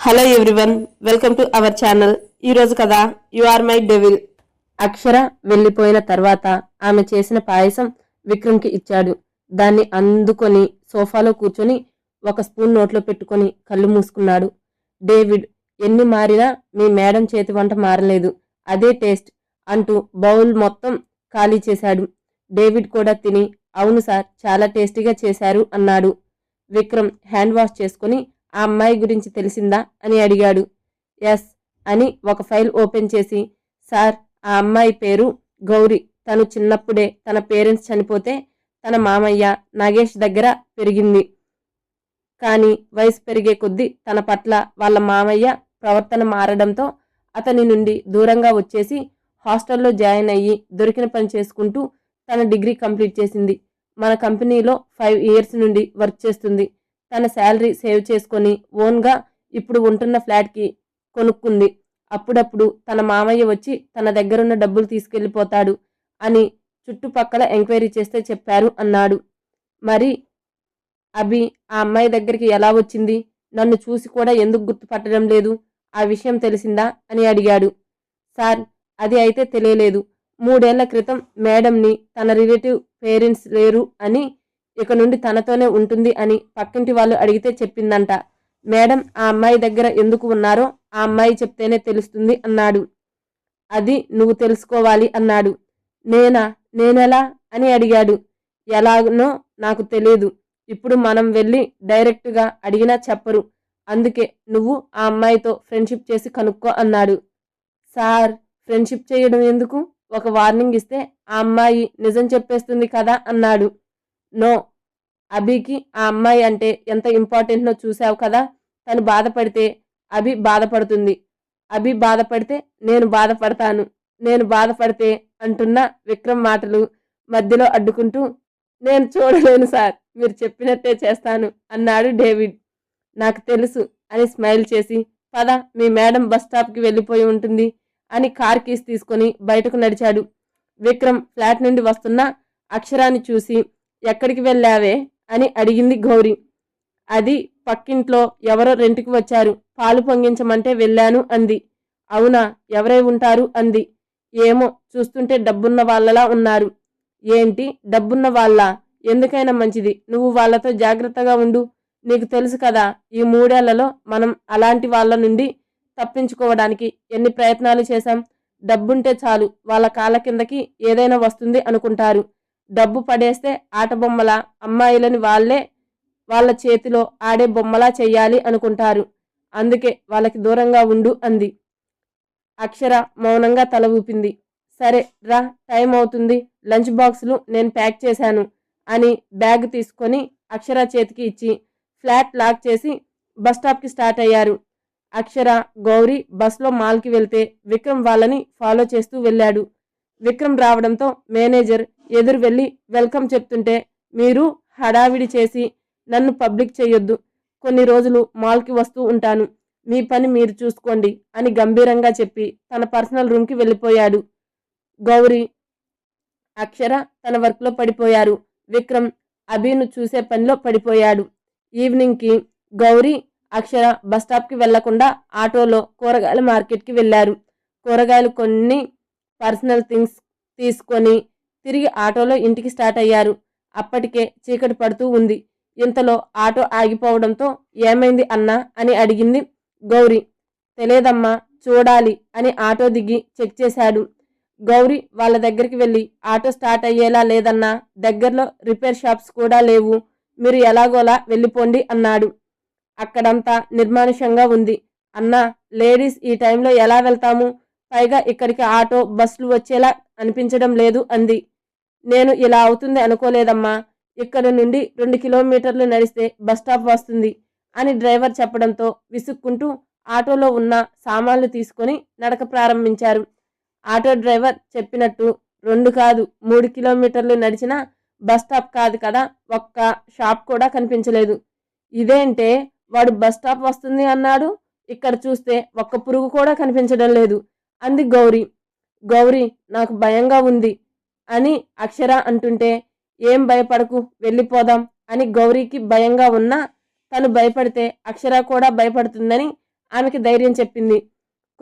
Hello everyone, welcome to our channel. ఈరోజు కథ you are my devil. అక్షర వెళ్ళిపోయిన తర్వాత ఆమె చేసిన పాయసం విక్రమ్కి ఇచ్చాడు. దాన్ని అందుకొని సోఫాలో కూర్చొని ఒక స్పూన్ నోట్లో పెట్టుకొని కళ్ళు మూసుకున్నాడు. డేవిడ్, ఎన్ని మారినా మీ మేడం చేతి వంట మారలేదు, అదే టేస్ట్ అంటూ బౌల్ మొత్తం ఖాళీ చేశాడు. డేవిడ్ కూడా తిని అవును సార్, చాలా టేస్టీగా చేశారు అన్నాడు. విక్రమ్ హ్యాండ్ వాష్ చేసుకుని ఆ అమ్మాయి గురించి తెలిసిందా అని అడిగాడు. ఎస్ అని ఒక ఫైల్ ఓపెన్ చేసి, సార్ ఆ అమ్మాయి పేరు గౌరీ. తను చిన్నప్పుడే తన పేరెంట్స్ చనిపోతే తన మామయ్య నాగేష్ దగ్గర పెరిగింది. కానీ వయసు పెరిగే కొద్దీ తన పట్ల వాళ్ళ మామయ్య ప్రవర్తన మారడంతో అతని నుండి దూరంగా వచ్చేసి హాస్టల్లో జాయిన్ అయ్యి దొరికిన పని చేసుకుంటూ తన డిగ్రీ కంప్లీట్ చేసింది. మన కంపెనీలో 5 years నుండి వర్క్ చేస్తుంది. తన శాలరీ సేవ్ చేసుకొని ఓన్గా ఇప్పుడు ఉంటున్న ఫ్లాట్కి కొనుక్కుంది. అప్పుడప్పుడు తన మామయ్య వచ్చి తన దగ్గరున్న డబ్బులు తీసుకెళ్ళిపోతాడు అని చుట్టుపక్కల ఎంక్వైరీ చేస్తే చెప్పారు అన్నాడు. మరి అభి ఆ అమ్మాయి దగ్గరికి ఎలా వచ్చింది? నన్ను చూసి కూడా ఎందుకు గుర్తుపట్టడం లేదు? ఆ విషయం తెలిసిందా అని అడిగాడు. సార్ అది అయితే తెలియలేదు. 3 ఏళ్ల క్రితం మేడంని తన రిలేటివ్ పేరెంట్స్ లేరు అని, ఇక నుండి తనతోనే ఉంటుంది అని పక్కింటి వాళ్ళు అడిగితే చెప్పిందంట. మేడం ఆ అమ్మాయి దగ్గర ఎందుకు ఉన్నారో ఆ అమ్మాయి చెప్తేనే తెలుస్తుంది అన్నాడు. అది నువ్వు తెలుసుకోవాలి అన్నాడు. నేనెలా అని అడిగాడు. ఎలాగనో నాకు తెలియదు. ఇప్పుడు మనం వెళ్ళి డైరెక్ట్గా అడిగినా చెప్పరు. అందుకే నువ్వు ఆ అమ్మాయితో ఫ్రెండ్షిప్ చేసి కనుక్కో అన్నాడు. సార్ ఫ్రెండ్షిప్ చేయడం ఎందుకు? ఒక వార్నింగ్ ఇస్తే ఆ అమ్మాయి నిజం చెప్పేస్తుంది కదా అన్నాడు. నో, అభికి ఆ అమ్మాయి అంటే ఎంత ఇంపార్టెంట్నో చూసావు కదా. తను బాధపడితే అభి బాధపడుతుంది, అభి బాధపడితే నేను బాధపడతాను, నేను బాధపడితే అంటున్న విక్రమ్ మాటలు మధ్యలో అడ్డుకుంటూ, నేను చూడలేను సార్, మీరు చెప్పినట్టే చేస్తాను అన్నాడు డేవిడ్. నాకు తెలుసు అని స్మైల్ చేసి, పద మీ మేడం బస్ స్టాప్కి వెళ్ళిపోయి ఉంటుంది అని కార్ కీస్ తీసుకొని బయటకు నడిచాడు. విక్రమ్ ఫ్లాట్ నుండి వస్తున్న అక్షరాన్ని చూసి, ఎక్కడికి వెళ్ళావే అని అడిగింది గౌరీ. అది పక్కింట్లో ఎవరో రెంట్కి వచ్చారు, పాలు పొంగించమంటే వెళ్ళాను అంది. అవునా, ఎవరై ఉంటారు అంది. ఏమో, చూస్తుంటే డబ్బున్న వాళ్ళలా ఉన్నారు. ఏంటి డబ్బున్న వాళ్ళ? ఎందుకైనా మంచిది నువ్వు వాళ్ళతో జాగ్రత్తగా ఉండు. నీకు తెలుసు కదా ఈ 3 ఏళ్లలో మనం అలాంటి వాళ్ళ నుండి తప్పించుకోవడానికి ఎన్ని ప్రయత్నాలు చేశాం. డబ్బుంటే చాలు వాళ్ళ కాళ్ళ కిందకి ఏదైనా వస్తుంది అనుకుంటారు. డబ్బు పడేస్తే ఆట బొమ్మల అమ్మాయిలని వాళ్ళ చేతిలో ఆడే బొమ్మలా చెయ్యాలి అనుకుంటారు. అందుకే వాళ్ళకి దూరంగా ఉండు అంది. అక్షర మౌనంగా తల ఊపింది. సరే రా, టైం అవుతుంది, లంచ్ బాక్సులు నేను ప్యాక్ చేశాను అని బ్యాగ్ తీసుకొని అక్షర చేతికి ఇచ్చి ఫ్లాట్ లాక్ చేసి బస్ స్టాప్కి స్టార్ట్ అయ్యారు. అక్షర గౌరీ బస్లో మాల్కి వెళ్తే విక్రమ్ వాళ్ళని ఫాలో చేస్తూ వెళ్ళాడు. విక్రమ్ రావడంతో మేనేజర్ ఎదురు వెళ్ళి వెల్కమ్ చెప్తుంటే, మీరు హడావిడి చేసి నన్ను పబ్లిక్ చేయొద్దు, కొన్ని రోజులు మాల్కి వస్తూ ఉంటాను, మీ పని మీరు చూసుకోండి అని గంభీరంగా చెప్పి తన పర్సనల్ రూమ్కి వెళ్ళిపోయాడు. గౌరీ, అక్షర తన వర్క్లో పడిపోయారు. విక్రమ్ అభిను చూసే పనిలో పడిపోయాడు. ఈవినింగ్కి గౌరీ, అక్షర బస్ స్టాప్కి వెళ్లకుండా ఆటోలో కూరగాయల మార్కెట్కి వెళ్ళారు. కూరగాయలు కొన్ని పర్సనల్ థింగ్స్ తీసుకొని తిరిగి ఆటోలో ఇంటికి స్టార్ట్ అయ్యారు. అప్పటికే చీకటి పడుతూ ఉంది. ఇంతలో ఆటో ఆగిపోవడంతో ఏమైంది అన్నా అని అడిగింది గౌరీ. తెలియదమ్మా, చూడాలి అని ఆటో దిగి చెక్ చేశాడు. గౌరీ వాళ్ళ దగ్గరికి వెళ్ళి, ఆటో స్టార్ట్ అయ్యేలా లేదన్నా, దగ్గరలో రిపేర్ షాప్స్ కూడా లేవు, మీరు ఎలాగోలా వెళ్ళిపోండి అన్నాడు. అక్కడంతా నిర్మానుష్యంగా ఉంది. అన్నా, లేడీస్ ఈ టైంలో ఎలా వెళ్తాము? పైగా ఇక్కడికి ఆటో బస్సులు వచ్చేలా అనిపించడం లేదు అంది. నేను ఇలా అవుతుంది అనుకోలేదమ్మా, ఇక్కడ నుండి 2 కిలోమీటర్లు నడిస్తే బస్ స్టాప్ వస్తుంది అని డ్రైవర్ చెప్పడంతో విసుక్కుంటూ ఆటోలో ఉన్న సామాన్లు తీసుకొని నడక ప్రారంభించారు. ఆటో డ్రైవర్ చెప్పినట్టు 2 కాదు 3 కిలోమీటర్లు నడిచినా బస్ స్టాప్ కాదు కదా, ఒక్క షాప్ కూడా కనిపించలేదు. ఇదేంటే, వాడు బస్ స్టాప్ వస్తుంది అన్నాడు, ఇక్కడ చూస్తే ఒక్క పురుగు కూడా కనిపించడం లేదు అంది గౌరీ. గౌరీ, నాకు భయంగా ఉంది అని అక్షర అంటుంటే, ఏం భయపడకు, వెళ్ళిపోదాం అని గౌరీకి భయంగా ఉన్నా తను భయపడితే అక్షర కూడా భయపడుతుందని ఆమెకి ధైర్యం చెప్పింది.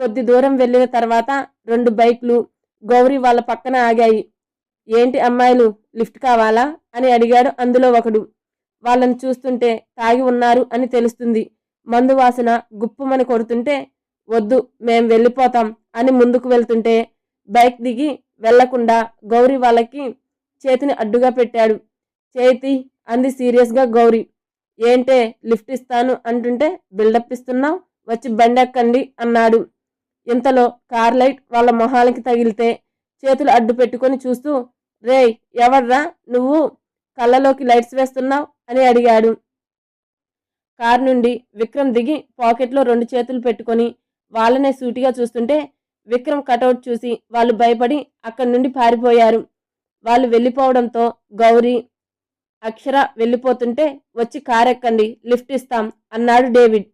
కొద్ది దూరం వెళ్ళిన తర్వాత 2 బైక్లు గౌరీ వాళ్ళ పక్కన ఆగాయి. ఏంటి అమ్మాయిలు, లిఫ్ట్ కావాలా అని అడిగాడు అందులో ఒకడు. వాళ్ళని చూస్తుంటే తాగి ఉన్నారు అని తెలుస్తుంది. మందు వాసన గుప్పుమని కొడుతుంటే వద్దు మేం వెళ్ళిపోతాం అని ముందుకు వెళ్తుంటే బైక్ దిగి వెళ్లకుండా గౌరీ వాళ్ళకి చేతిని అడ్డుగా పెట్టాడు. చేతి అంది సీరియస్గా గౌరీ. ఏంటే లిఫ్ట్ ఇస్తాను అంటుంటే బిల్డప్ ఇస్తున్నావు, వచ్చి బండెక్కండి అన్నాడు. ఇంతలో కార్ లైట్ వాళ్ళ మొహాలకి తగిలితే చేతులు అడ్డు పెట్టుకొని చూస్తూ, రేయ్ ఎవర్రా నువ్వు కళ్ళలోకి లైట్స్ వేస్తున్నావు అని అడిగాడు. కార్ నుండి విక్రమ్ దిగి పాకెట్లో 2 చేతులు పెట్టుకొని వాళ్ళనే సూటిగా చూస్తుంటే విక్రమ్ కటౌట్ చూసి వాళ్ళు భయపడి అక్కడి నుండి పారిపోయారు. వాళ్ళు వెళ్ళిపోవడంతో గౌరీ, అక్షర వెళ్ళిపోతుంటే వచ్చి కారెక్కండి, లిఫ్ట్ ఇస్తాం అన్నాడు డేవిడ్.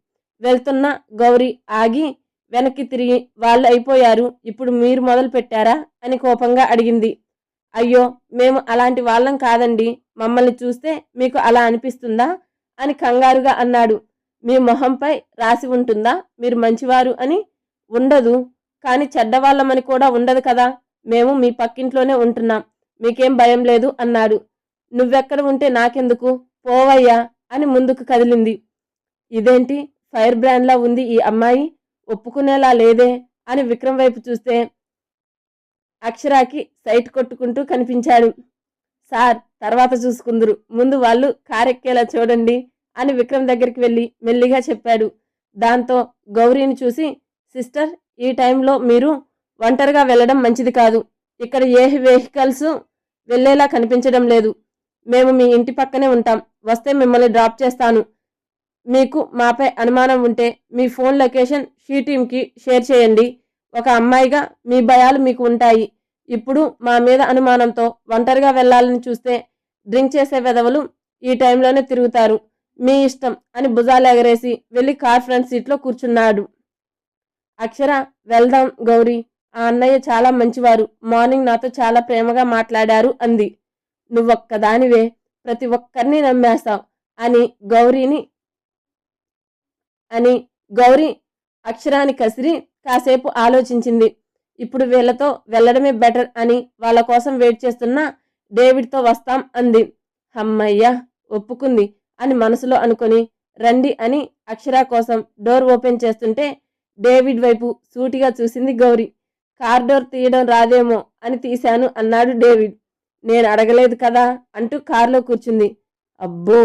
వెళ్తున్న గౌరీ ఆగి వెనక్కి తిరిగి వాళ్ళు అయిపోయారు, ఇప్పుడు మీరు మొదలు పెట్టారా అని కోపంగా అడిగింది. అయ్యో మేము అలాంటి వాళ్ళం కాదండి, మమ్మల్ని చూస్తే మీకు అలా అనిపిస్తుందా అని కంగారుగా అన్నాడు. మీ మొహంపై రాసి ఉంటుందా మీరు మంచివారు అని? ఉండదు, కానీ చెడ్డవాళ్ళమని కూడా ఉండదు కదా. మేము మీ పక్కింట్లోనే ఉంటున్నాం, మీకేం భయం లేదు అన్నాడు. నువ్వెక్కడ ఉంటే నాకెందుకు, పోవయ్యా అని ముందుకు కదిలింది. ఇదేంటి ఫైర్ బ్రాండ్లా ఉంది ఈ అమ్మాయి, ఒప్పుకునేలా లేదే అని విక్రమ్ వైపు చూస్తే అక్షరాకి సైట్ కొట్టుకుంటూ కనిపించాడు. సార్ తర్వాత చూసుకుందరు, ముందు వాళ్ళు కారెక్కేలా చూడండి అని విక్రమ్ దగ్గరికి వెళ్ళి మెల్లిగా చెప్పాడు. దాంతో గౌరీని చూసి, సిస్టర్ ఈ టైంలో మీరు ఒంటరిగా వెళ్ళడం మంచిది కాదు, ఇక్కడ ఏ వెహికల్స్ వెళ్ళేలా కనిపించడం లేదు, మేము మీ ఇంటి పక్కనే ఉంటాం, వస్తే మిమ్మల్ని డ్రాప్ చేస్తాను. మీకు మాపై అనుమానం ఉంటే మీ ఫోన్ లొకేషన్ షీ టీమ్కి షేర్ చేయండి. ఒక అమ్మాయిగా మీ భయాలు మీకు ఉంటాయి. ఇప్పుడు మా మీద అనుమానంతో ఒంటరిగా వెళ్ళాలని చూస్తే డ్రింక్ చేసే వెధవలు ఈ టైంలోనే తిరుగుతారు, మీ ఇష్టం అని భుజాలు ఎగరేసి వెళ్ళి కార్ ఫ్రంట్ సీట్లో కూర్చున్నాడు. అక్షర, వెళ్దాం గౌరీ, ఆ అన్నయ్య చాలా మంచివారు, మార్నింగ్ నాతో చాలా ప్రేమగా మాట్లాడారు అంది. నువ్వొక్కదానివే ప్రతి ఒక్కరిని నమ్మేస్తావు అని గౌరీ అక్షరాన్ని కసిరి కాసేపు ఆలోచించింది. ఇప్పుడు వీళ్ళతో వెళ్ళడమే బెటర్ అని వాళ్ళ కోసం వెయిట్ చేస్తున్న డేవిడ్తో వస్తాం అంది. అమ్మయ్య ఒప్పుకుంది అని మనసులో అనుకొని రండి అని అక్షర కోసం డోర్ ఓపెన్ చేస్తుంటే డేవిడ్ వైపు సూటిగా చూసింది గౌరీ. కార్ డోర్ తీయడం రాదేమో అని తీశాను అన్నాడు డేవిడ్. నేను అడగలేదు కదా అంటూ కారులో కూర్చుంది. అబ్బో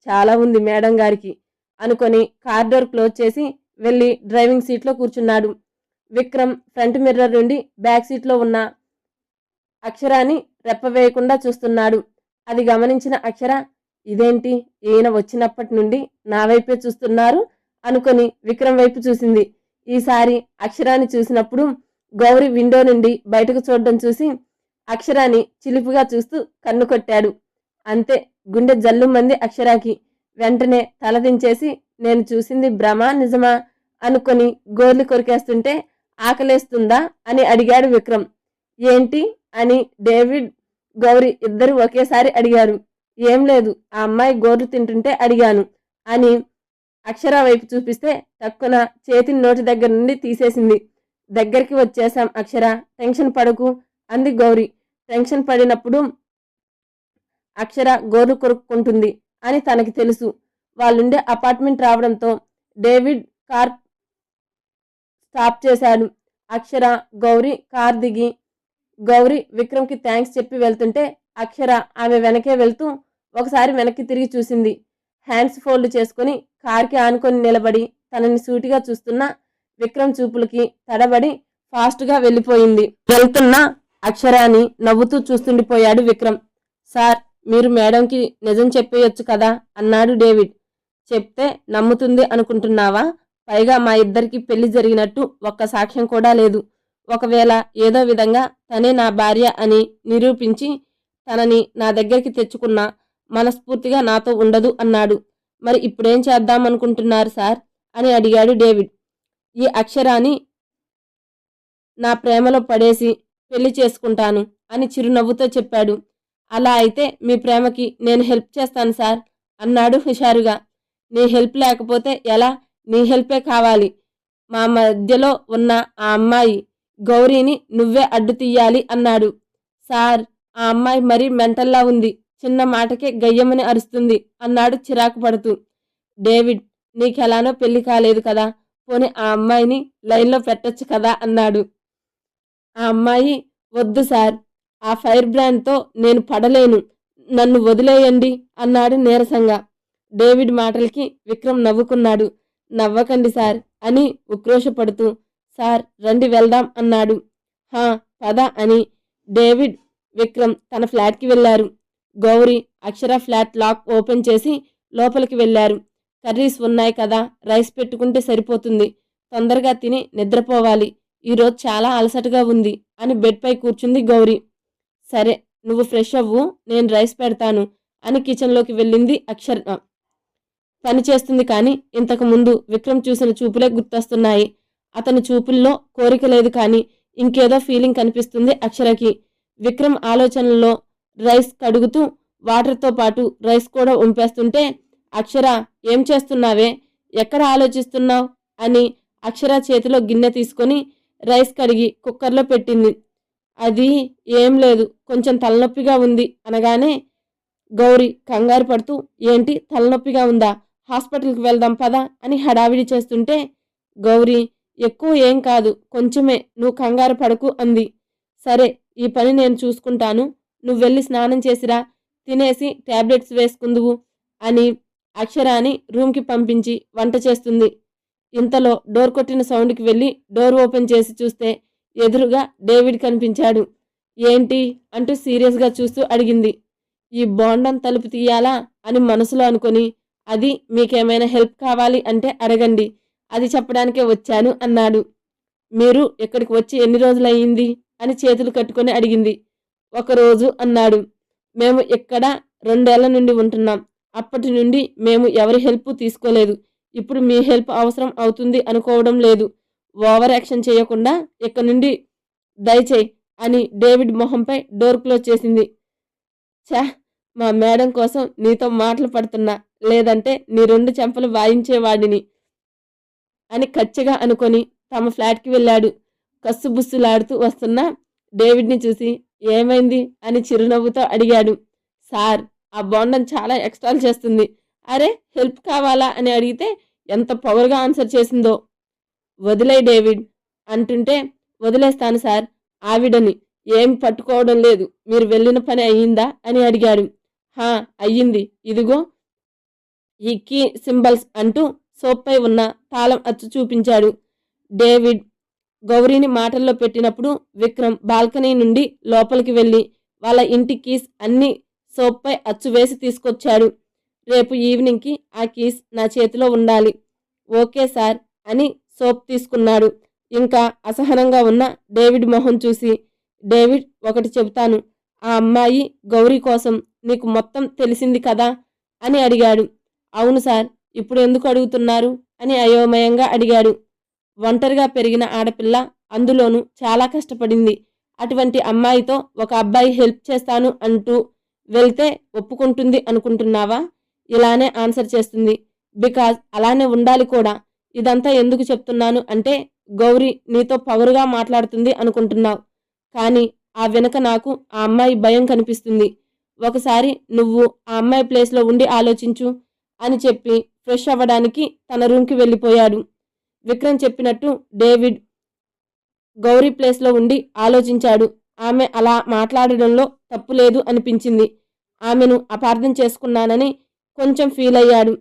చాలా ఉంది మేడం గారికి అనుకొని కార్ డోర్ క్లోజ్ చేసి వెళ్ళి డ్రైవింగ్ సీట్లో కూర్చున్నాడు. విక్రమ్ ఫ్రంట్ మిర్రర్ నుండి బ్యాక్ సీట్లో ఉన్న అక్షరాన్ని రెప్పవేయకుండా చూస్తున్నాడు. అది గమనించిన అక్షర, ఇదేంటి ఈయన వచ్చినప్పటి నుండి నా వైపే చూస్తున్నారు అనుకొని విక్రమ్ వైపు చూసింది. ఈసారి అక్షరాన్ని చూసినప్పుడు గౌరీ విండో నుండి బయటకు చూడడం చూసి అక్షరాన్ని చిలిపిగా చూస్తూ కన్ను కొట్టాడు. అంతే, గుండె జల్లుమంది అక్షరాకి. వెంటనే తలదించేసి నేను చూసింది భ్రమ నిజమా అనుకొని గోర్లు కొరికేస్తుంటే ఆకలేస్తుందా అని అడిగాడు విక్రమ్. ఏంటి అని డేవిడ్ గౌరీ ఇద్దరు ఒకేసారి అడిగారు. ఏం లేదు, ఆ అమ్మాయి గోర్లు తింటుంటే అడిగాను అని అక్షర వైపు చూపిస్తే టక్కున చేతిని నోటి దగ్గర నుండి తీసేసింది. దగ్గరికి వచ్చేశాం అక్షర, టెన్షన్ పడకు అంది గౌరీ. టెన్షన్ పడినప్పుడు అక్షర గోర్లు కొరుక్కుంటుంది అని తనకి తెలుసు. వాళ్ళుండే అపార్ట్మెంట్ రావడంతో డేవిడ్ కార్ స్టాప్ చేశాడు. అక్షర గౌరీ కార్ దిగి గౌరీ విక్రమ్కి థ్యాంక్స్ చెప్పి వెళ్తుంటే అక్షర ఆమె వెనకే వెళ్తూ ఒకసారి వెనక్కి తిరిగి చూసింది. హ్యాండ్స్ ఫోల్డ్ చేసుకుని కార్కి ఆనుకొని నిలబడి తనని సూటిగా చూస్తున్న విక్రమ్ చూపులకి తడబడి ఫాస్ట్గా వెళ్ళిపోయింది. వెళ్తున్న అక్షరాన్ని నవ్వుతూ చూస్తుండిపోయాడు విక్రమ్. సార్ మీరు మేడంకి నిజం చెప్పేయొచ్చు కదా అన్నాడు డేవిడ్. చెప్తే నమ్ముతుంది అనుకుంటున్నావా? పైగా మా ఇద్దరికి పెళ్లి జరిగినట్టు ఒక్క సాక్ష్యం కూడా లేదు. ఒకవేళ ఏదో విధంగా తనే నా భార్య అని నిరూపించి తనని నా దగ్గరికి తెచ్చుకున్నా మనస్ఫూర్తిగా నాతో ఉండదు అన్నాడు. మరి ఇప్పుడేం చేద్దామనుకుంటున్నారు సార్ అని అడిగాడు డేవిడ్. ఈ అక్షరాన్ని నా ప్రేమలో పడేసి పెళ్లి చేసుకుంటాను అని చిరునవ్వుతో చెప్పాడు. అలా అయితే మీ ప్రేమకి నేను హెల్ప్ చేస్తాను సార్ అన్నాడు హుషారుగా. నీ హెల్ప్ లేకపోతే ఎలా? నీ హెల్పే కావాలి. మా మధ్యలో ఉన్న ఆ అమ్మాయి గౌరీని నువ్వే అడ్డు తీయాలి అన్నాడు. సార్, ఆ అమ్మాయి మరీ మెంటల్లా ఉంది, చిన్న మాటకే గయ్యమని అరుస్తుంది అన్నాడు చిరాకు పడుతూ. డేవిడ్, నీకెలానో పెళ్లి కాలేదు కదా, పోనీ ఆ అమ్మాయిని లైన్లో పెట్టొచ్చు కదా అన్నాడు. ఆ అమ్మాయి, వద్దు సార్, ఆ ఫైర్ బ్రాండ్తో నేను పడలేను, నన్ను వదిలేయండి అన్నాడు నీరసంగా. డేవిడ్ మాటలకి విక్రమ్ నవ్వుకున్నాడు. నవ్వకండి సార్ అని ఉక్రోషపడుతూ, సార్ రండి వెళ్దాం అన్నాడు. హా, పద అని డేవిడ్, విక్రమ్ తన ఫ్లాట్కి వెళ్లారు. గౌరీ, అక్షర ఫ్లాట్ లాక్ ఓపెన్ చేసి లోపలికి వెళ్లారు. కర్రీస్ ఉన్నాయి కదా, రైస్ పెట్టుకుంటే సరిపోతుంది, తొందరగా తిని నిద్రపోవాలి, ఈరోజు చాలా అలసటగా ఉంది అని బెడ్పై కూర్చుంది గౌరీ. సరే, నువ్వు ఫ్రెష్ అవ్వు, నేను రైస్ పెడతాను అని కిచెన్లోకి వెళ్ళింది అక్షర. పని చేస్తుంది కానీ ఇంతకు ముందు విక్రమ్ చూసిన చూపులే గుర్తొస్తున్నాయి. అతని చూపుల్లో కోరిక లేదు కానీ ఇంకేదో ఫీలింగ్ కనిపిస్తుంది అక్షరకి. విక్రమ్ ఆలోచనల్లో రైస్ కడుగుతూ వాటర్తో పాటు రైస్ కూడా ఉంపేస్తుంటే, అక్షర, ఏం చేస్తున్నావే, ఎక్కడ ఆలోచిస్తున్నావు అని అక్షర చేతిలో గిన్నె తీసుకొని రైస్ కడిగి కుక్కర్లో పెట్టింది. అది ఏం లేదు, కొంచెం తలనొప్పిగా ఉంది అనగానే గౌరీ కంగారు పడుతూ, ఏంటి తలనొప్పిగా ఉందా, హాస్పిటల్కి వెళ్దాం పదా అని హడావిడి చేస్తుంటే, గౌరీ, ఎక్కువ ఏం కాదు, కొంచెమే, నువ్వు కంగారు పడకు అంది. సరే, ఈ పని నేను చూసుకుంటాను, నువ్వు వెళ్ళి స్నానం చేసిరా, తినేసి టాబ్లెట్స్ వేసుకుందువు అని అక్షరాని రూమ్కి పంపించి వంట చేస్తుంది. ఇంతలో డోర్ కొట్టిన సౌండ్కి వెళ్ళి డోర్ ఓపెన్ చేసి చూస్తే ఎదురుగా డేవిడ్ కనిపించాడు. ఏంటి అంటూ సీరియస్గా చూస్తూ అడిగింది. ఈ బోండం తలుపు తీయాలా అని మనసులో అనుకొని, అది మీకేమైనా హెల్ప్ కావాలి అంటే అడగండి, అది చెప్పడానికే వచ్చాను అన్నాడు. మీరు ఇక్కడికి వచ్చి ఎన్ని రోజులయ్యింది అని చేతులు కట్టుకొని అడిగింది. ఒకరోజు అన్నాడు. మేము ఇక్కడ 2 ఏళ్ల నుండి ఉంటున్నాం, అప్పటి నుండి మేము ఎవరి హెల్ప్ తీసుకోలేదు, ఇప్పుడు మీ హెల్ప్ అవసరం అవుతుంది అనుకోవడం లేదు, ఓవర్ యాక్షన్ చేయకుండా ఇక్కడి నుండి దయచేయి అని డేవిడ్ మొహంపై డోర్ క్లోజ్ చేసింది. ఛా, మా మేడం కోసం నీతో మాటలు పడుతున్నా, లేదంటే నీ 2 చెంపలు వాయించేవాడిని అని కచ్చిగా అనుకొని తమ ఫ్లాట్కి వెళ్ళాడు. కస్సుబుస్సులాడుతూ వస్తున్న డేవిడ్ని చూసి ఏమైంది అని చిరునవ్వుతో అడిగాడు. సార్, ఆ బోండం చాలా ఎక్స్ట్రాలు చేస్తుంది. అరే, హెల్ప్ కావాలా అని అడిగితే ఎంత పవర్గా ఆన్సర్ చేసిందో. వదిలే డేవిడ్ అంటుంటే, వదిలేస్తాను సార్, ఆవిడని ఏం పట్టుకోవడం లేదు, మీరు వెళ్ళిన పని అయ్యిందా అని అడిగాడు. హా, అయ్యింది, ఇదిగో ఈ కీ సింబల్స్ అంటూ సోప్పై ఉన్న తాళం అచ్చు చూపించాడు. డేవిడ్ గౌరీని మాటల్లో పెట్టినప్పుడు విక్రమ్ బాల్కనీ నుండి లోపలికి వెళ్ళి వాళ్ళ ఇంటి కీస్ అన్ని సోప్పై అచ్చు వేసి తీసుకొచ్చాడు. రేపు ఈవినింగ్కి ఆ కీస్ నా చేతిలో ఉండాలి. ఓకే సార్ అని సోప్ తీసుకున్నాడు. ఇంకా అసహనంగా ఉన్న డేవిడ్ మొహం చూసి, డేవిడ్, ఒకటి చెబుతాను, ఆ అమ్మాయి గౌరీ కోసం నీకు మొత్తం తెలిసింది కదా అని అడిగాడు. అవును సార్, ఇప్పుడు ఎందుకు అడుగుతున్నారు అని అయోమయంగా అడిగాడు. ఒంటరిగా పెరిగిన ఆడపిల్ల, అందులోనూ చాలా కష్టపడింది, అటువంటి అమ్మాయితో ఒక అబ్బాయి హెల్ప్ చేస్తాను అంటూ వెళ్తే ఒప్పుకుంటుంది అనుకుంటున్నావా? ఇలానే ఆన్సర్ చేస్తుంది, బికాజ్ అలానే ఉండాలి కూడా. ఇదంతా ఎందుకు చెప్తున్నాను అంటే, గౌరీ నీతో పవరుగా మాట్లాడుతుంది అనుకుంటున్నావు, కానీ ఆ వెనుక నాకు ఆ అమ్మాయి భయం కనిపిస్తుంది. ఒకసారి నువ్వు ఆ అమ్మాయి ప్లేస్లో ఉండి ఆలోచించు అని చెప్పి ఫ్రెష్ అవ్వడానికి తన రూమ్కి వెళ్ళిపోయాడు. విక్రమ్ చెప్పినట్టు డేవిడ్ గౌరీ ప్లేస్లో ఉండి ఆలోచించాడు. ఆమె అలా మాట్లాడడంలో తప్పు లేదు అనిపించింది. ఆమెను అపార్థం చేసుకున్నానని కొంచెం ఫీల్ అయ్యాడు.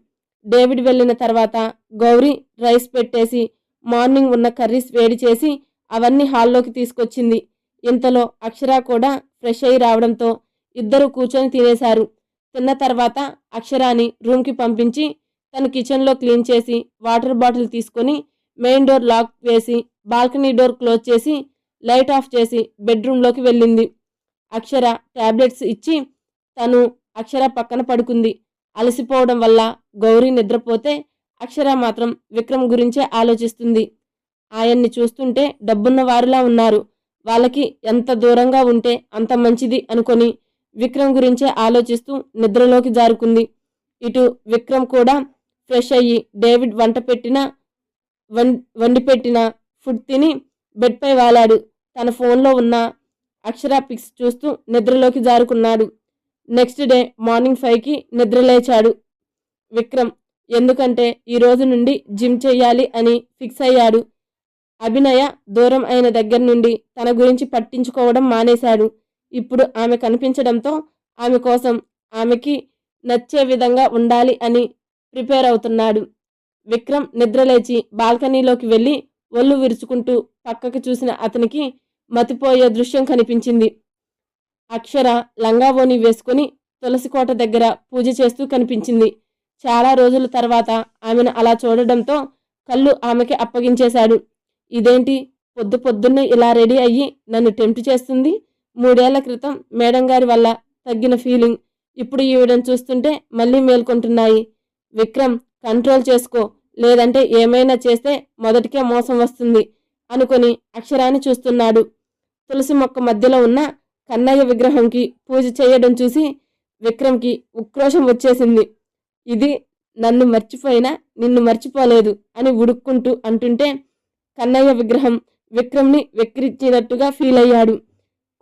డేవిడ్ వెళ్ళిన తర్వాత గౌరీ రైస్ పెట్టేసి మార్నింగ్ ఉన్న కర్రీస్ వేడి చేసి అవన్నీ హాల్లోకి తీసుకొచ్చింది. ఇంతలో అక్షర కూడా ఫ్రెష్ అయి రావడంతో ఇద్దరు కూర్చొని తినేశారు. తిన్న తర్వాత అక్షరాని రూమ్కి పంపించి తను కిచెన్లో క్లీన్ చేసి వాటర్ బాటిల్ తీసుకొని మెయిన్ డోర్ లాక్ వేసి బాల్కనీ డోర్ క్లోజ్ చేసి లైట్ ఆఫ్ చేసి బెడ్రూమ్లోకి వెళ్ళింది. అక్షర టాబ్లెట్స్ ఇచ్చి తను అక్షర పక్కన పడుకుంది. అలసిపోవడం వల్ల గౌరీ నిద్రపోతే అక్షర మాత్రం విక్రమ్ గురించే ఆలోచిస్తుంది. ఆయన్ని చూస్తుంటే డబ్బున్న వారిలా ఉన్నారు, వాళ్ళకి ఎంత దూరంగా ఉంటే అంత మంచిది అనుకొని విక్రమ్ గురించే ఆలోచిస్తూ నిద్రలోకి జారుకుంది. ఇటు విక్రమ్ కూడా ఫ్రెష్ అయ్యి డేవిడ్ వంట పెట్టిన వండిపెట్టిన ఫుడ్ తిని బెడ్పై వాలాడు. తన ఫోన్లో ఉన్న అక్షర పిక్స్ చూస్తూ నిద్రలోకి జారుకున్నాడు. నెక్స్ట్ డే మార్నింగ్ 5కి నిద్రలేచాడు విక్రమ్. ఎందుకంటే ఈ రోజు నుండి జిమ్ చెయ్యాలి అని ఫిక్స్ అయ్యాడు. అభినయ దూరం అయిన దగ్గర నుండి తన గురించి పట్టించుకోవడం మానేశాడు. ఇప్పుడు ఆమె కనిపించడంతో ఆమె కోసం ఆమెకి నచ్చే విధంగా ఉండాలి అని ప్రిపేర్ అవుతున్నాడు. విక్రమ్ నిద్రలేచి బాల్కనీలోకి వెళ్ళి ఒళ్ళు విరుచుకుంటూ పక్కకి చూసిన అతనికి మతిపోయే దృశ్యం కనిపించింది. అక్షర లంగావోని వేసుకుని తులసికోట దగ్గర పూజ చేస్తూ కనిపించింది. చాలా రోజుల తర్వాత ఆమెను అలా చూడడంతో కళ్ళు ఆమెకి అప్పగించేశాడు. ఇదేంటి పొద్దు పొద్దున్నే ఇలా రెడీ అయ్యి నన్ను టెంప్ట్ చేస్తుంది? 3 ఏళ్ల క్రితం మేడం గారి వల్ల తగ్గిన ఫీలింగ్ ఇప్పుడు ఈవిడని చూస్తుంటే మళ్ళీ మేల్కొంటున్నాయి. విక్రమ్, కంట్రోల్ చేసుకో, లేదంటే ఏమైనా చేస్తే మొదటికే మోసం వస్తుంది అనుకొని అక్షరాన్ని చూస్తున్నాడు. తులసి మొక్క మధ్యలో ఉన్న కన్నయ్య విగ్రహంకి పూజ చేయడం చూసి విక్రమ్కి ఉక్రోషం వచ్చేసింది. ఇది నన్ను మర్చిపోయినా నిన్ను మర్చిపోలేదు అని ఉడుక్కుంటూ అంటుంటే కన్నయ్య విగ్రహం విక్రమ్ని వెక్కిరించినట్టుగా ఫీల్ అయ్యాడు.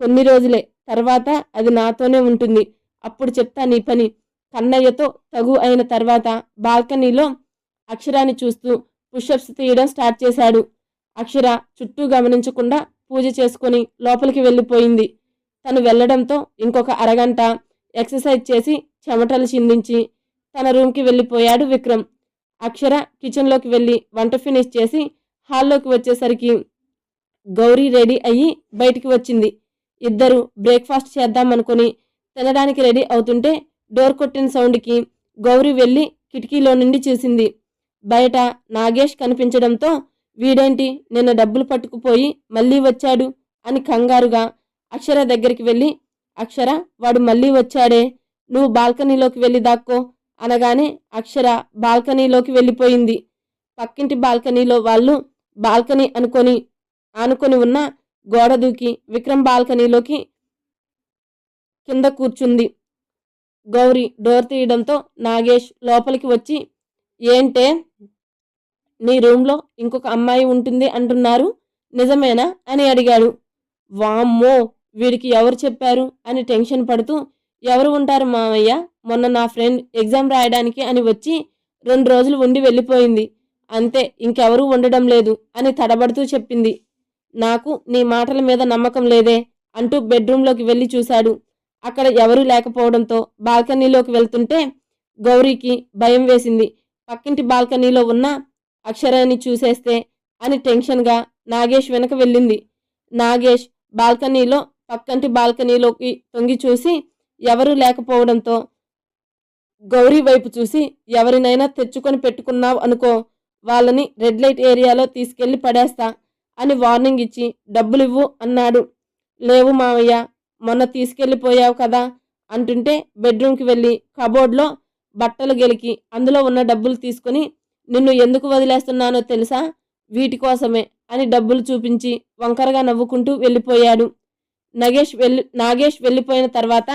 కొన్ని రోజులే తర్వాత అది నాతోనే ఉంటుంది, అప్పుడు చెప్తా నీ పని. కన్నయ్యతో తగు అయిన తర్వాత బాల్కనీలో అక్షరాన్ని చూస్తూ పుషప్స్ తీయడం స్టార్ట్ చేశాడు. అక్షర చుట్టూ గమనించకుండా పూజ చేసుకుని లోపలికి వెళ్ళిపోయింది. తను వెళ్లడంతో ఇంకొక అరగంట ఎక్సర్సైజ్ చేసి చెమటలు చిందించి తన రూమ్కి వెళ్ళిపోయాడు విక్రమ్. అక్షర కిచెన్లోకి వెళ్ళి వంట ఫినిష్ చేసి హాల్లోకి వచ్చేసరికి గౌరీ రెడీ అయ్యి బయటికి వచ్చింది. ఇద్దరు బ్రేక్ఫాస్ట్ చేద్దామనుకుని తినడానికి రెడీ అవుతుంటే డోర్ కొట్టిన సౌండ్కి గౌరీ వెళ్ళి కిటికీలో నుండి చూసింది. బయట నాగేష్ కనిపించడంతో వీడేంటి నిన్న డబ్బులు పట్టుకుపోయి మళ్ళీ వచ్చాడు అని కంగారుగా అక్షర దగ్గరికి వెళ్ళి, అక్షర, వాడు మళ్ళీ వచ్చాడే, నువ్వు బాల్కనీలోకి వెళ్ళి దాక్కో అనగానే అక్షర బాల్కనీలోకి వెళ్ళిపోయింది. పక్కింటి బాల్కనీలో వాళ్ళు బాల్కనీ ఆనుకొని ఉన్న గోడ దూకి విక్రమ్ బాల్కనీలోకి కింద కూర్చుంది. గౌరీ డోర్ తీయడంతో నాగేష్ లోపలికి వచ్చి, ఏంటే నీ రూమ్లో ఇంకొక అమ్మాయి ఉంటుంది అంటున్నారు, నిజమేనా అని అడిగాడు. వామ్మో, వీడికి ఎవరు చెప్పారు అని టెన్షన్ పడుతూ, ఎవరు ఉంటారు మామయ్య, మొన్న నా ఫ్రెండ్ ఎగ్జామ్ రాయడానికి అని వచ్చి 2 రోజులు ఉండి వెళ్ళిపోయింది, అంతే, ఇంకెవరూ ఉండడం లేదు అని తడబడుతూ చెప్పింది. నాకు నీ మాటల మీద నమ్మకం లేదే అంటూ బెడ్రూమ్లోకి వెళ్ళి చూశాడు. అక్కడ ఎవరూ లేకపోవడంతో బాల్కనీలోకి వెళ్తుంటే గౌరీకి భయం వేసింది. పక్కింటి బాల్కనీలో ఉన్న అక్షరాన్ని చూసేస్తే అని టెన్షన్గా నాగేష్ వెనక వెళ్ళింది. నాగేష్ బాల్కనీలో పక్కంటి బాల్కనీలోకి తొంగి చూసి ఎవరూ లేకపోవడంతో గౌరీ వైపు చూసి, ఎవరినైనా తెచ్చుకొని పెట్టుకున్నావు అనుకో, వాళ్ళని రెడ్ లైట్ ఏరియాలో తీసుకెళ్లి పడేస్తా అని వార్నింగ్ ఇచ్చి డబ్బులివ్వు అన్నాడు. లేవు మావయ్య, మొన్న తీసుకెళ్ళిపోయావు కదా అంటుంటే బెడ్రూమ్కి వెళ్ళి కబోర్డ్లో బట్టలు గెలికి అందులో ఉన్న డబ్బులు తీసుకుని, నిన్ను ఎందుకు వదిలేస్తున్నానో తెలుసా, వీటి కోసమే అని డబ్బులు చూపించి వంకరగా నవ్వుకుంటూ వెళ్ళిపోయాడు. నాగేష్ వెళ్ళిపోయిన తర్వాత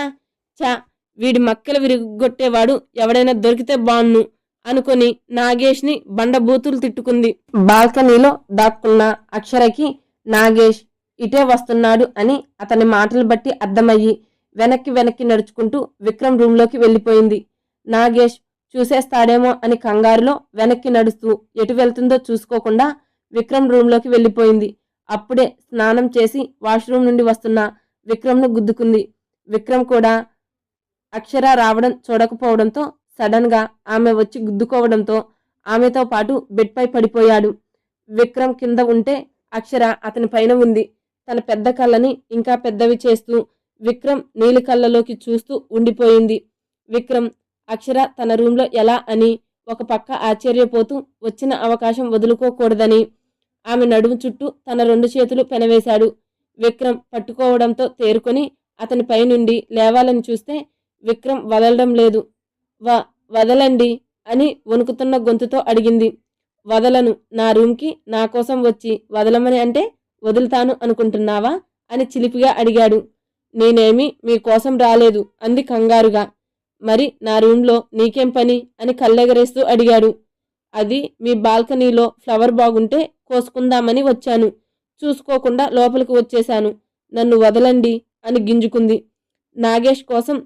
చా, వీడి మక్కలు విరిగొట్టేవాడు ఎవడైనా దొరికితే బాన్ను అనుకుని నాగేష్ని బండబూతులు తిట్టుకుంది. బాల్కనీలో దాక్కున్న అక్షరకి నాగేష్ ఇటే వస్తున్నాడు అని అతని మాటలు బట్టి అర్థమయ్యి వెనక్కి నడుచుకుంటూ విక్రమ్ రూమ్లోకి వెళ్ళిపోయింది. నాగేష్ చూసేస్తాడేమో అని కంగారులో వెనక్కి నడుస్తూ ఎటు వెళ్తుందో చూసుకోకుండా విక్రమ్ రూమ్లోకి వెళ్ళిపోయింది. అప్పుడే స్నానం చేసి వాష్రూమ్ నుండి వస్తున్న విక్రమ్ను గుద్దుకుంది. విక్రమ్ కూడా అక్షర రావడం చూడకపోవడంతో సడన్గా ఆమె వచ్చి గుద్దుకోవడంతో ఆమెతో పాటు బెడ్పై పడిపోయాడు. విక్రమ్ కింద ఉంటే అక్షర అతని పైన ఉంది. తన పెద్ద కళ్ళని ఇంకా పెద్దవి చేస్తూ విక్రమ్ నీలి కళ్ళలోకి చూస్తూ ఉండిపోయింది. విక్రమ్ అక్షర తన రూమ్లో ఎలా అని ఒక పక్క ఆశ్చర్యపోతూ వచ్చిన అవకాశం వదులుకోకూడదని ఆమె నడుము చుట్టూ తన 2 చేతులు పెనవేశాడు. విక్రమ్ పట్టుకోవడంతో తేరుకొని అతని పై నుండి లేవాలని చూస్తే విక్రమ్ వదలడం లేదు. వదలండి అని వణుకుతున్న గొంతుతో అడిగింది. వదలను, నా రూమ్కి నా కోసం వచ్చి వదలమని అంటే వదులుతాను అనుకుంటున్నావా అని చిలిపిగా అడిగాడు. నేనేమీ మీకోసం రాలేదు అంది కంగారుగా. మరి నా రూమ్లో నీకేం పని అని కళ్ళెగరేస్తూ అడిగాడు. అది మీ బాల్కనీలో ఫ్లవర్ బాగుంటే కోసుకుందామని వచ్చాను. చూసుకోకుండా లోపలికి వచ్చేశాను. నన్ను వదలండి అని గింజుకుంది. నాగేష్ కోసం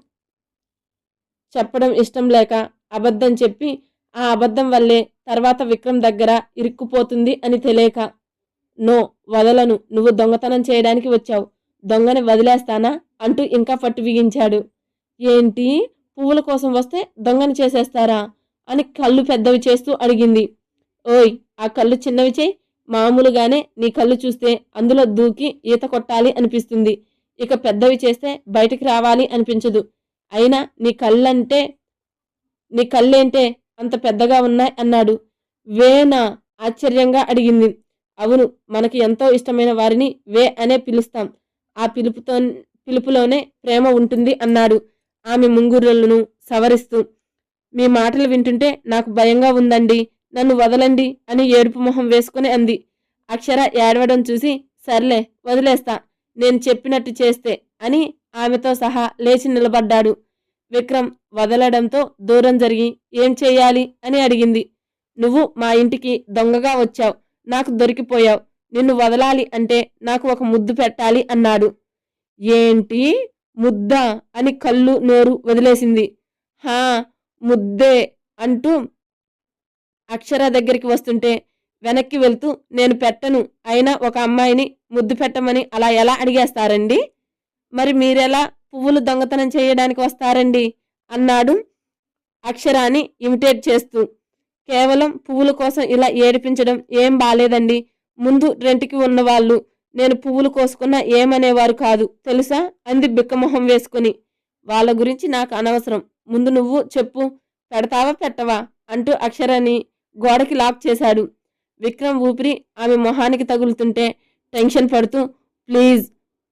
చెప్పడం ఇష్టం లేక అబద్ధం చెప్పి ఆ అబద్ధం వల్లే తర్వాత విక్రమ్ దగ్గర ఇరుక్కుపోతుంది అని తెలియక, నో, వదలను. నువ్వు దొంగతనం చేయడానికి వచ్చావు. దొంగని వదిలేస్తానా అంటూ ఇంకా పట్టు బిగించాడు. ఏంటి, పువ్వుల కోసం వస్తే దొంగని చేసేస్తారా అని కళ్ళు పెద్దవి చేస్తూ అడిగింది. ఓయ్, ఆ కళ్ళు చిన్నవి చేయి. మామూలుగానే నీ కళ్ళు చూస్తే అందులో దూకి ఈత కొట్టాలి అనిపిస్తుంది. ఇక పెద్దవి చేస్తే బయటికి రావాలి అనిపించదు. అయినా నీ కళ్ళేంటే అంత పెద్దగా ఉన్నాయి అన్నాడు. వేనా ఆశ్చర్యంగా అడిగింది. అవును, మనకి ఎంతో ఇష్టమైన వారిని వే అనే పిలుస్తాం. ఆ పిలుపులోనే ప్రేమ ఉంటుంది అన్నాడు ఆమె ముంగురులను సవరిస్తూ. మీ మాటలు వింటుంటే నాకు భయంగా ఉందండి. నన్ను వదలండి అని ఏడుపు మొహం వేసుకుని అంది. అక్షర ఏడవడం చూసి సర్లే వదిలేస్తా, నేను చెప్పినట్టు చేస్తే అని ఆమెతో సహా లేచి నిలబడ్డాడు. విక్రమ్ వదలడంతో దూరం జరిగి ఏం చెయ్యాలి అని అడిగింది. నువ్వు మా ఇంటికి దొంగగా వచ్చావు, నాకు దొరికిపోయావు. నిన్ను వదలాలి అంటే నాకు ఒక ముద్దు పెట్టాలి అన్నాడు. ఏంటి, ముద్దా అని కళ్ళు నోరు వదిలేసింది. హా, ముద్దే అంటూ అక్షర దగ్గరికి వస్తుంటే వెనక్కి వెళ్తూ నేను పెట్టను, అయినా ఒక అమ్మాయిని ముద్దు పెట్టమని అలా ఎలా అడిగేస్తారండి? మరి మీరెలా పువ్వులు దొంగతనం చేయడానికి వస్తారండి అన్నాడు అక్షరాని ఇమిటేట్ చేస్తూ. కేవలం పువ్వుల కోసం ఇలా ఏడిపించడం ఏం బాలేదండి. ముందు రెంటికి ఉన్నవాళ్ళు నేను పువ్వులు కోసుకున్నా ఏమనేవారు కాదు తెలుసా అంది బిక్కమొహం వేసుకుని. వాళ్ళ గురించి నాకు అనవసరం. ముందు నువ్వు చెప్పు, పెడతావా పెట్టవా అంటూ అక్షరాన్ని గోడకి లాక్ చేశాడు. విక్రమ్ ఊపిరి ఆమె మొహానికి తగులుతుంటే టెన్షన్ పడుతూ ప్లీజ్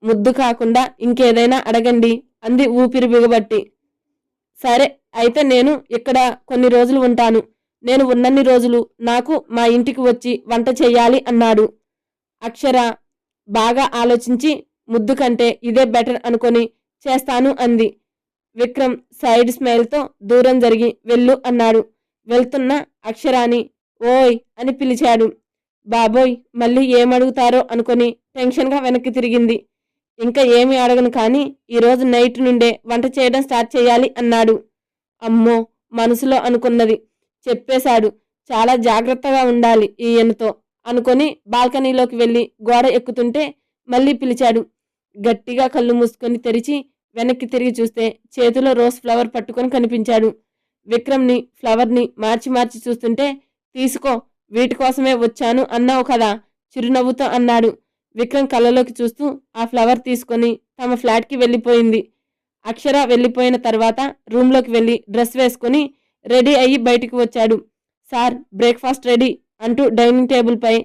ముద్దు కాకుండా ఇంకేదైనా అడగండి అంది ఊపిరి బిగబట్టి. సరే అయితే నేను ఇక్కడ కొన్ని రోజులు ఉంటాను. నేను ఉన్నన్ని రోజులు నాకు మా ఇంటికి వచ్చి వంట చెయ్యాలి అన్నాడు. అక్షర బాగా ఆలోచించి ముద్దు కంటే ఇదే బెటర్ అనుకొని చేస్తాను అంది. విక్రమ్ సైడ్ స్మైల్తో దూరం జరిగి వెళ్ళు అన్నాడు. వెళ్తున్న అక్షరాని ఓయ్ అని పిలిచాడు. బాబోయ్, మళ్ళీ ఏమడుగుతారో అనుకొని టెన్షన్గా వెనక్కి తిరిగింది. ఇంకా ఏమి అడగను కానీ ఈరోజు నైట్ నుండే వంట చేయడం స్టార్ట్ చేయాలి అన్నాడు. అమ్మో, మనసులో అనుకున్నది చెప్పేశాడు. చాలా జాగ్రత్తగా ఉండాలి ఈయనతో అనుకొని బాల్కనీలోకి వెళ్ళి గోడ ఎక్కుతుంటే మళ్ళీ పిలిచాడు. గట్టిగా కళ్ళు మూసుకొని తెరిచి వెనక్కి తిరిగి చూస్తే చేతిలో రోజ్ ఫ్లవర్ పట్టుకొని కనిపించాడు. విక్రమ్ని ఫ్లవర్ని మార్చి మార్చి చూస్తుంటే తీసుకో, వీటి కోసమే వచ్చాను అన్నావు కదా చిరునవ్వుతో అన్నాడు. విక్రమ్ కళ్ళలోకి చూస్తూ ఆ ఫ్లవర్ తీసుకొని తమ ఫ్లాట్కి వెళ్ళిపోయింది. అక్షర వెళ్ళిపోయిన తర్వాత రూమ్లోకి వెళ్ళి డ్రెస్ వేసుకొని రెడీ అయ్యి బయటికి వచ్చాడు. సార్, బ్రేక్ఫాస్ట్ రెడీ అంటూ డైనింగ్ టేబుల్పై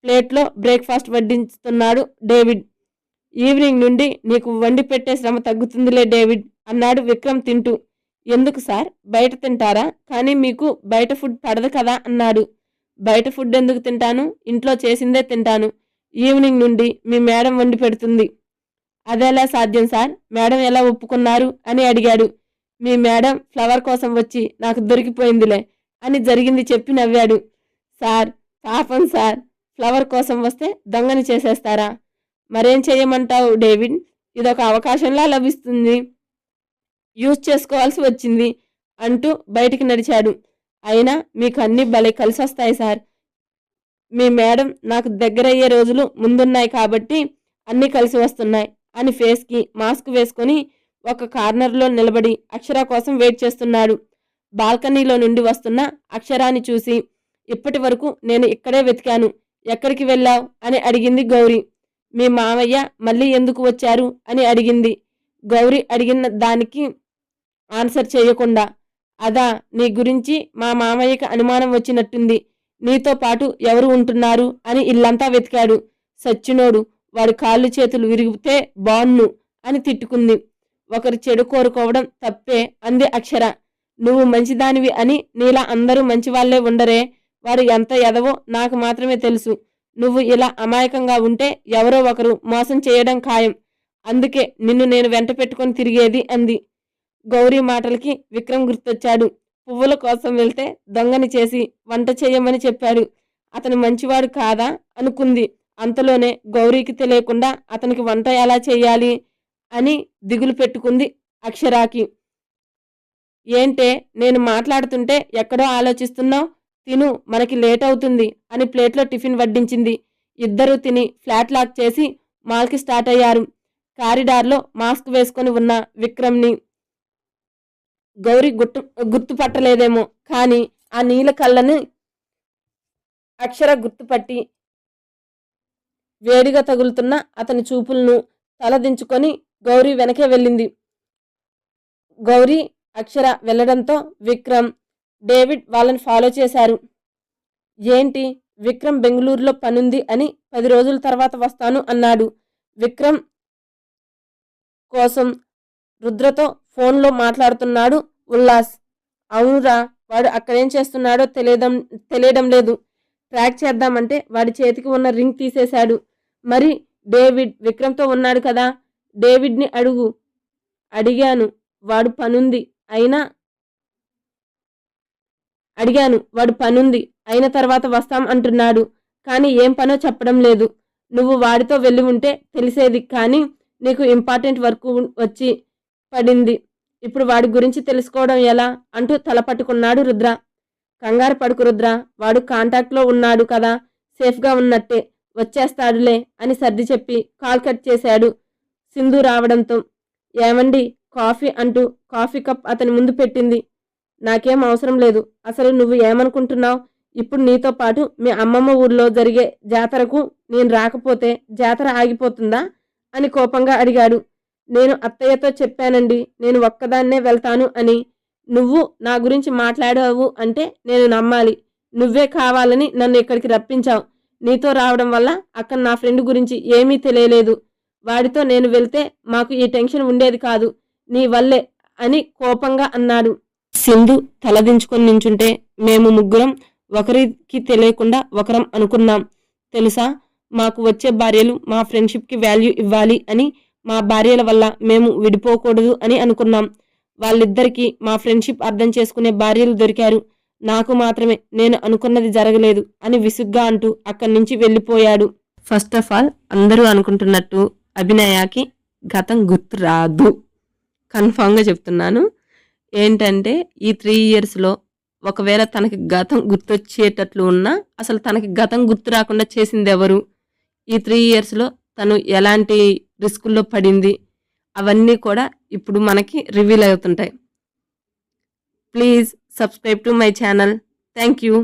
ప్లేట్లో బ్రేక్ఫాస్ట్ వడ్డిస్తున్నాడు డేవిడ్. ఈవినింగ్ నుండి నీకు వండి పెట్టే శ్రమ తగ్గుతుందిలే డేవిడ్ అన్నాడు విక్రమ్ తింటూ. ఎందుకు సార్, బయట తింటారా? కానీ మీకు బయట ఫుడ్ పడదు కదా అన్నాడు. బయట ఫుడ్ ఎందుకు తింటాను, ఇంట్లో చేసిందే తింటాను. ఈవినింగ్ నుండి మీ మేడం వండి పెడుతుంది. అదెలా సాధ్యం సార్, మేడం ఎలా ఒప్పుకున్నారు అని అడిగాడు. మీ మేడం ఫ్లవర్ కోసం వచ్చి నాకు దొరికిపోయిందిలే అని జరిగింది చెప్పి నవ్వాడు. సార్, పాపం సార్, ఫ్లవర్ కోసం వస్తే దొంగని చేసేస్తారా? మరేం చేయమంటావు డేవిడ్, ఇదొక అవకాశంలా లభిస్తుంది, యూజ్ చేసుకోవాల్సి వచ్చింది అంటూ బయటికి నడిచాడు. అయినా మీకు అన్ని భలే కలిసి వస్తాయి సార్. మీ మేడం నాకు దగ్గరయ్యే రోజులు ముందున్నాయి కాబట్టి అన్నీ కలిసి వస్తున్నాయి అని ఫేస్కి మాస్క్ వేసుకొని ఒక కార్నర్లో నిలబడి అక్షర కోసం వెయిట్ చేస్తున్నాడు. బాల్కనీలో నుండి వస్తున్న అక్షరాన్ని చూసి ఇప్పటి వరకు నేను ఇక్కడే వెతికాను, ఎక్కడికి వెళ్ళావు అని అడిగింది గౌరీ. మీ మామయ్య మళ్ళీ ఎందుకు వచ్చారు అని అడిగింది. గౌరీ అడిగిన దానికి ఆన్సర్ చేయకుండా, అదా, నీ గురించి మా మామయ్యకి అనుమానం వచ్చినట్టుంది, నీతో పాటు ఎవరు ఉంటున్నారు అని ఇల్లంతా వెతికాడు. సచ్చినోడు, వాడి కాళ్ళు చేతులు విరిగితే బాన్ను అని తిట్టుకుంది. ఒకరి చెడు కోరుకోవడం తప్పే అంది అక్షర. నువ్వు మంచిదానివి అని నీలా అందరూ మంచివాళ్లే ఉండరే, వాడు ఎంత ఎదవో నాకు మాత్రమే తెలుసు. నువ్వు ఇలా అమాయకంగా ఉంటే ఎవరో ఒకరు మోసం చేయడం ఖాయం, అందుకే నిన్ను నేను వెంట పెట్టుకొని తిరిగేది అంది. గౌరీ మాటలకి విక్రమ్ గుర్తొచ్చాడు. పువ్వుల కోసం వెళ్తే దొంగని చేసి వంట చేయమని చెప్పాడు. అతను మంచివాడు కాదా అనుకుంది. అంతలోనే గౌరీకి తెలియకుండా అతనికి వంట ఎలా చేయాలి అని దిగులు పెట్టుకుంది అక్షరాకి. ఏంటే నేను మాట్లాడుతుంటే ఎక్కడో ఆలోచిస్తున్నావు? తిను, మనకి లేట్ అవుతుంది అని ప్లేట్లో టిఫిన్ వడ్డించింది. ఇద్దరూ తిని ఫ్లాట్ లాక్ చేసి మాల్కి స్టార్ట్ అయ్యారు. కారిడార్లో మాస్క్ వేసుకొని ఉన్న విక్రమ్ని గౌరీ గుర్తుపట్టలేదేమో, కానీ ఆ నీల కళ్ళని అక్షర గుర్తుపట్టి వేడిగా తగులుతున్న అతని చూపులను తలదించుకొని గౌరీ వెనకే వెళ్ళింది. గౌరీ అక్షర వెళ్లడంతో విక్రమ్, డేవిడ్ వాళ్ళని ఫాలో చేశారు. ఏంటి, విక్రమ్ బెంగళూరులో పనుంది అని 10 రోజుల తర్వాత వస్తాను అన్నాడు. విక్రమ్ కోసం రుద్రతో ఫోన్లో మాట్లాడుతున్నాడు ఉల్లాస్. అవునురా, వాడు అక్కడేం చేస్తున్నాడో తెలియడం లేదు. ట్రాక్ చేద్దామంటే వాడి చేతికి ఉన్న రింగ్ తీసేశాడు. మరి డేవిడ్ విక్రమ్తో ఉన్నాడు కదా, డేవిడ్ని అడుగు. అడిగాను, వాడు పనుంది అయిన తర్వాత వస్తాం అంటున్నాడు. కానీ ఏం పనో చెప్పడం లేదు. నువ్వు వాడితో వెళ్ళి ఉంటే తెలిసేది, కానీ నీకు ఇంపార్టెంట్ వర్క్ వచ్చి పడింది. ఇప్పుడు వాడి గురించి తెలుసుకోవడం ఎలా అంటూ తల పట్టుకున్నాడు రుద్ర. కంగారు పడుకు రుద్ర, వాడు కాంటాక్ట్లో ఉన్నాడు కదా, సేఫ్గా ఉన్నట్టే, వచ్చేస్తాడులే అని సర్ది చెప్పి కాల్ కట్ చేశాడు సింధు రావడంతో. ఏమండి, కాఫీ అంటూ కాఫీ కప్ అతని ముందు పెట్టింది. నాకేం అవసరం లేదు. అసలు నువ్వు ఏమనుకుంటున్నావు? ఇప్పుడు నీతో పాటు మీ అమ్మమ్మ ఊర్లో జరిగే జాతరకు నేను రాకపోతే జాతర ఆగిపోతుందా అని కోపంగా అడిగాడు. నేను అత్తయ్యతో చెప్పానండి, నేను ఒక్కదాన్నే వెళ్తాను అని. నువ్వు నా గురించి మాట్లాడావు అంటే నేను నమ్మాలి. నువ్వే కావాలని నన్ను ఇక్కడికి రప్పించావు. నీతో రావడం వల్ల అక్కడ నా ఫ్రెండ్ గురించి ఏమీ తెలియలేదు. వాడితో నేను వెళ్తే మాకు ఈ టెన్షన్ ఉండేది కాదు, నీ వల్లే అని కోపంగా అన్నాడు. సింధు తలదించుకొని నించుంటే మేము ముగ్గురం ఒకరికి తెలియకుండా ఒకరం అనుకున్నాం. తెలుసా, మాకు వచ్చే భార్యలు మా ఫ్రెండ్షిప్కి వాల్యూ ఇవ్వాలి అని, మా భార్యల వల్ల మేము విడిపోకూడదు అని అనుకున్నాం. వాళ్ళిద్దరికీ మా ఫ్రెండ్షిప్ అర్థం చేసుకునే భార్యలు దొరికారు. నాకు మాత్రమే నేను అనుకున్నది జరగలేదు అని విసుగ్గా అంటూ అక్కడి నుంచి వెళ్ళిపోయాడు. ఫస్ట్ ఆఫ్ ఆల్, అందరూ అనుకుంటున్నట్టు అభినయాకి గతం గుర్తు రాదు. కన్ఫామ్గా చెప్తున్నాను. ఏంటంటే ఈ 3 yearsలో ఒకవేళ తనకి గతం గుర్తొచ్చేటట్లు ఉన్నా అసలు తనకి గతం గుర్తు రాకుండా చేసింది ఎవరు? ఈ 3 yearsలో తను ఎలాంటి రిస్కుల్లో పడింది, అవన్నీ కూడా ఇప్పుడు మనకి రివీల్ అవుతుంటాయి. Please subscribe to my channel. Thank you.